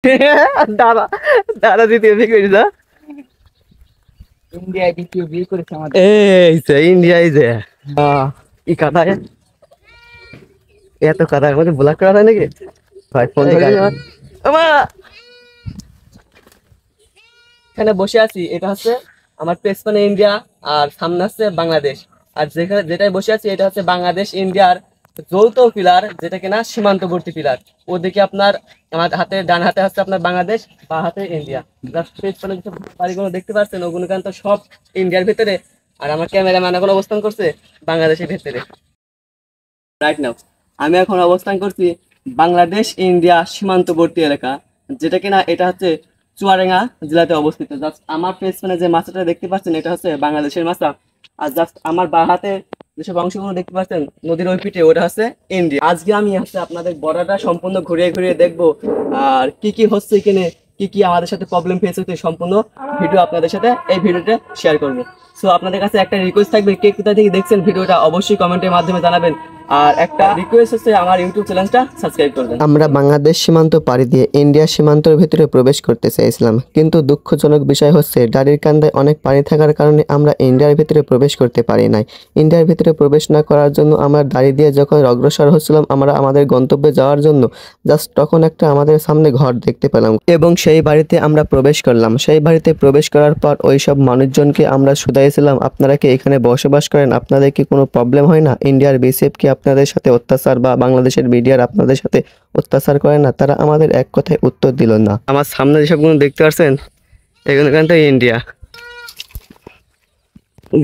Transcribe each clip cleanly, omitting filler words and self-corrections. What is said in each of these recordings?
দাদা দাদা দ্বিতীয় বিয়ে করেছে না? ইন্ডিয়ায় দ্বিতীয় বিয়ে করেছে আমাদের। এই যে ইন্ডিয়ায় যে ই কাদায় এত কাদার মধ্যে ব্লক করা হয় নাকি? ভাই ফোন ধরে আমা এখানে বসে আছি, এটা হচ্ছে আমার পেছনে ইন্ডিয়া আর সামনে আছে বাংলাদেশ। আর যেখানে যেটাই বসে আছি এটা হচ্ছে বাংলাদেশ ইন্ডিয়ার যৌথ পিলার, যেটা কিনা সীমান্তবর্তী পিলার। ওদিকে আপনার আমার হাতে ডান হাতে হচ্ছে আপনার বাংলাদেশ, বা হাতে ইন্ডিয়া। পেছনে যে বাড়িগুলো দেখতে পাচ্ছেন ওগুলো কিন্তু সব ইন্ডিয়ার ভিতরে, আর আমার ক্যামেরাম্যান এখন অবস্থান করছে বাংলাদেশের ভিতরে। রাইট নাও আমি এখন অবস্থান করছি বাংলাদেশ ইন্ডিয়া সীমান্তবর্তী এলাকা, যেটা কিনা এটা হচ্ছে চুয়াডাঙ্গা জেলাতে অবস্থিত। জাস্ট আমার পেছনে যে মাছটা দেখতে পাচ্ছেন এটা হচ্ছে বাংলাদেশের মাছা। আর জাস্ট আমার বাঁ হাতে যেসব অংশগুলো দেখতে পাচ্ছেন নদীর ওই পিঠে ওটা হচ্ছে ইন্ডিয়া। আজকে আমি হচ্ছে আপনাদের বর্ডারটা সম্পূর্ণ ঘুরিয়ে ঘুরিয়ে দেখবো, আর কি কি হচ্ছে এখানে, কি কি আমাদের সাথে প্রবলেম ফেস হচ্ছে, সম্পূর্ণ ভিডিও আপনাদের সাথে এই ভিডিওতে শেয়ার করবো। সো আপনাদের কাছে একটা রিকোয়েস্ট থাকবে, কে কোথা থেকে দেখছেন ভিডিওটা অবশ্যই কমেন্টের মাধ্যমে জানাবেন। আর একটা রিকোয়েস্ট হচ্ছে আমার ইউটিউব চ্যানেলটা সাবস্ক্রাইব করবেন। আমরা বাংলাদেশ সীমান্ত পাড়ি দিয়ে ইন্ডিয়া সীমান্তের ভিতরে প্রবেশ করতে চাইছিলাম, কিন্তু দুঃখজনক বিষয় হচ্ছে দাড়ির কান্দায় অনেক পানি থাকার কারণে আমরা ইন্ডিয়ার ভিতরে প্রবেশ করতে পারি নাই। ইন্ডিয়ার ভিতরে প্রবেশ না করার জন্য আমরা দাড়ি দিয়ে যখন অগ্রসর হচ্ছিলাম আমরা আমাদের গন্তব্যে যাওয়ার জন্য, জাস্ট তখন একটা আমাদের সামনে ঘর দেখতে পেলাম এবং সেই বাড়িতে আমরা প্রবেশ করলাম। সেই বাড়িতে প্রবেশ করার পর ওই সব মানুষজনকে আমরা শুধাইছিলাম, আপনারা কি এখানে বসবাস করেন, আপনাদের কি কোনো প্রবলেম হয় না, ইন্ডিয়ার বিএসএফ কি আপনাদের সাথে অত্যাচার বা বাংলাদেশের মিডিয়ার আপনাদের সাথে অত্যাচার করে না? তারা আমাদের এক কথায় উত্তর দিল না। আমার সামনে যেসবগুলো দেখতে পাচ্ছেন এগুলো কিন্তু ইন্ডিয়া।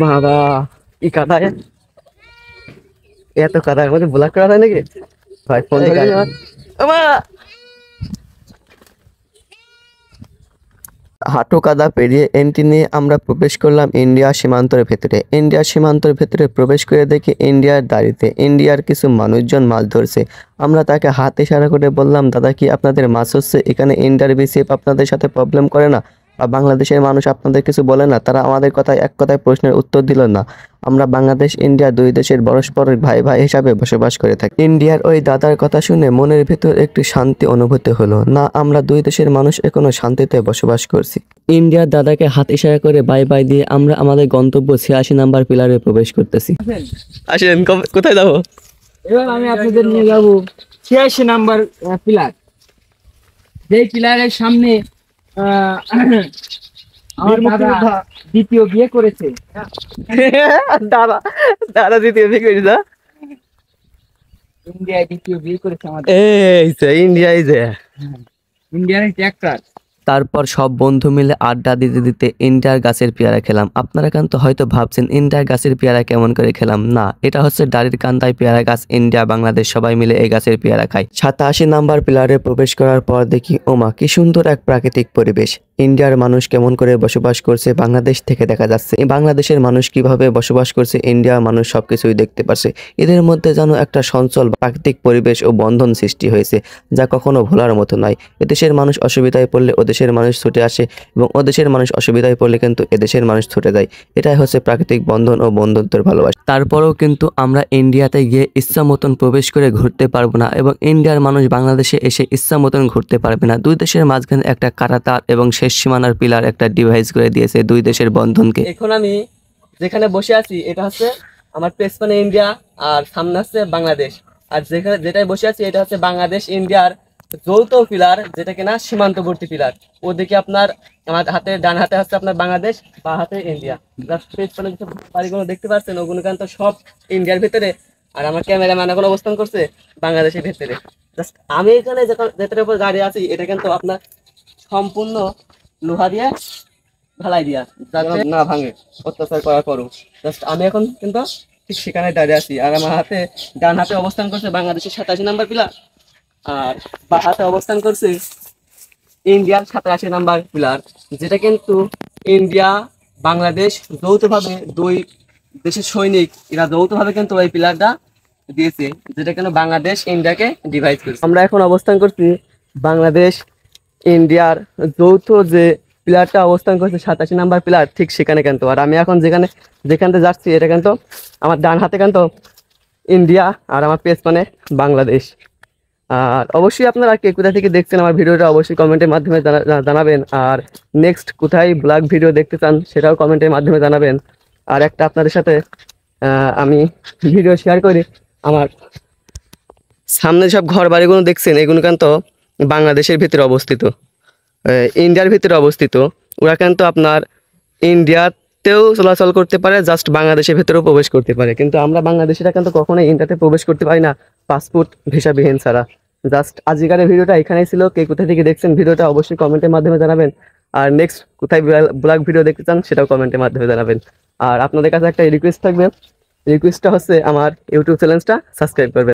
বাবা ই কাদায় এত কাদার মধ্যে ব্লক করা হয় নাকি? ভাই ফোন ধরে আমা হাঁটু কাদা পেরিয়ে এন্ট্রি নিয়ে আমরা প্রবেশ করলাম ইন্ডিয়া সীমান্তের ভেতরে। ইন্ডিয়া সীমান্তের ভেতরে প্রবেশ করে দেখি ইন্ডিয়ার দাড়িতে ইন্ডিয়ার কিছু মানুষজন মাছ ধরছে। আমরা তাকে হাত ইশারা করে বললাম, দাদা কি আপনাদের মাছ হচ্ছে? এখানে ইন্ডিয়ার বিএসএফ আপনাদের সাথে প্রবলেম করে না বা বাংলাদেশের মানুষ আপনাদের কিছু বলে না? তারা আমাদের কথায় এক কথায় প্রশ্নের উত্তর দিল না। আমরা বাংলাদেশ ইন্ডিয়া দুই দেশের পরস্পরের ভাই ভাই হিসাবে বসবাস করে থাকি। ইন্ডিয়ার ওই দাদার কথা শুনে মনের ভিতর একটু শান্তি অনুভূতি হলো। না, আমরা দুই দেশের মানুষ এখনো শান্তিতে বসবাস করছি। ইন্ডিয়ার দাদাকে হাত ইশারা করে বাই বাই দিয়ে আমরা আমাদের গন্তব্য 86 নাম্বার পিলারে প্রবেশ করতেছি। আসেন, কোথায় যাবো? এবার আমি আপনাদের নিয়ে যাব 86 নাম্বার পিলার। যেই পিলারের সামনে আমার দাদা দ্বিতীয় বিয়ে করেছে। দাদা দাদা দ্বিতীয় বিয়ে করেছে না? ইন্ডিয়ায় দ্বিতীয় বিয়ে করেছে আমাদের। এই যে ইন্ডিয়ায় যে ইন্ডিয়ান ট্র্যাক্টর। তারপর সব বন্ধু মিলে আড্ডা দিতে দিতে ইন্ডিয়ার গাছের পেয়ারা খেলাম। আপনারা কিন্তু হয়তো ভাবছেন ইন্ডিয়ার গাছের পেয়ারা কেমন করে খেলাম। না, এটা হচ্ছে দাড়ির কান্দায় পেয়ারা গাছ। ইন্ডিয়া বাংলাদেশ সবাই মিলে এই গাছের পেয়ারা খায়। 87 নাম্বার পিলারে প্রবেশ করার পর দেখি ওমা কি সুন্দর এক প্রাকৃতিক পরিবেশ। ইন্ডিয়ার মানুষ কেমন করে বসবাস করছে বাংলাদেশ থেকে দেখা যাচ্ছে, বাংলাদেশের মানুষ কিভাবে বসবাস করছে ইন্ডিয়ার মানুষ সবকিছুই দেখতে পাচ্ছে। এদের মধ্যে যেন একটা সঞ্চল প্রাকৃতিক পরিবেশ ও বন্ধন সৃষ্টি হয়েছে, যা কখনো ভোলার মতো নয়। এদেশের মানুষ অসুবিধায় পড়লে ওদেশের মানুষ ছুটে আসে এবং ওদেশের মানুষ অসুবিধায় পড়লে কিন্তু এদেশের মানুষ ছুটে যায়। এটাই হচ্ছে প্রাকৃতিক বন্ধন ও বন্ধুত্বের ভালোবাসা। তারপরেও কিন্তু আমরা ইন্ডিয়াতে গিয়ে ইচ্ছা মতন প্রবেশ করে ঘুরতে পারবো না এবং ইন্ডিয়ার মানুষ বাংলাদেশে এসে ইচ্ছা মতন ঘুরতে পারবে না। দুই দেশের মাঝখানে একটা কাঁটাতার এবং শেষ সীমানার পিলার একটা ডিভাইস করে দিয়েছে দুই দেশের বন্ধনকে। এখন আমি যেখানে বসে আছি এটা হচ্ছে আমার পেছনে ইন্ডিয়া আর সামনে আছে বাংলাদেশ। আর যেখানে যেটাই বসে আছি এটা হচ্ছে বাংলাদেশ ইন্ডিয়ার যৌথ পিলার, যেটা কিনা সীমান্তবর্তী পিলার। ওদিকে আপনার আমার হাতে ডান হাতে হচ্ছে আপনার বাংলাদেশ, বা হাতে ইন্ডিয়া। পেছনে যে বাড়িগুলো দেখতে পাচ্ছেন ওগুলো কিন্তু সব ইন্ডিয়ার ভিতরে, আর আমার ক্যামেরাম্যান এখন অবস্থান করছে বাংলাদেশের ভেতরে। জাস্ট আমি এখানে যেটার উপর দাঁড়িয়ে আছি এটা কিন্তু আপনার সম্পূর্ণ লোহা দিয়ে ঢালাই দিয়া, যাতে না ভাঙে অত্যাচার করার পরও। জাস্ট আমি এখন কিন্তু ঠিক সেখানে দাঁড়িয়ে আছি, আর আমার হাতে ডান হাতে অবস্থান করছে বাংলাদেশের 87 নাম্বার পিলার, আর বা হাতে অবস্থান করছে ইন্ডিয়ার 87 নাম্বার পিলার, যেটা কিন্তু ইন্ডিয়া বাংলাদেশ যৌথভাবে দুই দেশের সৈনিক এরা যৌথভাবে কিন্তু এই পিলারটা দিয়েছে, যেটা কিন্তু বাংলাদেশ ইন্ডিয়াকে ডিভাইড করেছে। আমরা এখন অবস্থান করছি বাংলাদেশ ইন্ডিয়ার যৌথ যে পিলারটা অবস্থান করছে 87 নাম্বার পিলার, ঠিক সেখানে কিন্তু। আর আমি এখন যেখানে যাচ্ছি এটা কিন্তু আমার ডান হাতে কিন্তু ইন্ডিয়া আর আমার পেছনে বাংলাদেশ। আর অবশ্যই আপনারা কে কোথা থেকে দেখছেন আমার ভিডিওটা অবশ্যই কমেন্টের মাধ্যমে জানাবেন। আর নেক্সট কোথায় ব্লগ ভিডিও দেখতে চান সেটাও কমেন্টের মাধ্যমে জানাবেন। আর একটা আপনাদের সাথে আমি ভিডিও শেয়ার করি। আমার সামনে সব ঘর বাড়িগুলো দেখছেন, এগুলো কিন্তু বাংলাদেশের ভিতরে অবস্থিত, ইন্ডিয়ার ভিতরে অবস্থিত। ওরা কিন্তু আপনার ইন্ডিয়াতেও চলাচল করতে পারে, জাস্ট বাংলাদেশের ভিতরেও প্রবেশ করতে পারে। কিন্তু আমরা বাংলাদেশিরা কিন্তু কখনোই ইন্ডিয়াতে প্রবেশ করতে পারি না পাসপোর্ট ভিসাবিহীন ছাড়া। জাস্ট আজকের ভিডিওটা এখানেই ছিল। কে কোথা থেকে দেখছেন ভিডিওটা অবশ্যই কমেন্টের মাধ্যমে জানাবেন। আর নেক্সট কোথায় ব্লগ ভিডিও দেখতে চান সেটাও কমেন্টের মাধ্যমে জানাবেন। আর আপনাদের কাছে একটা রিকোয়েস্ট থাকবে, রিকোয়েস্টটা হচ্ছে আমার ইউটিউব চ্যানেলটা সাবস্ক্রাইব করবেন।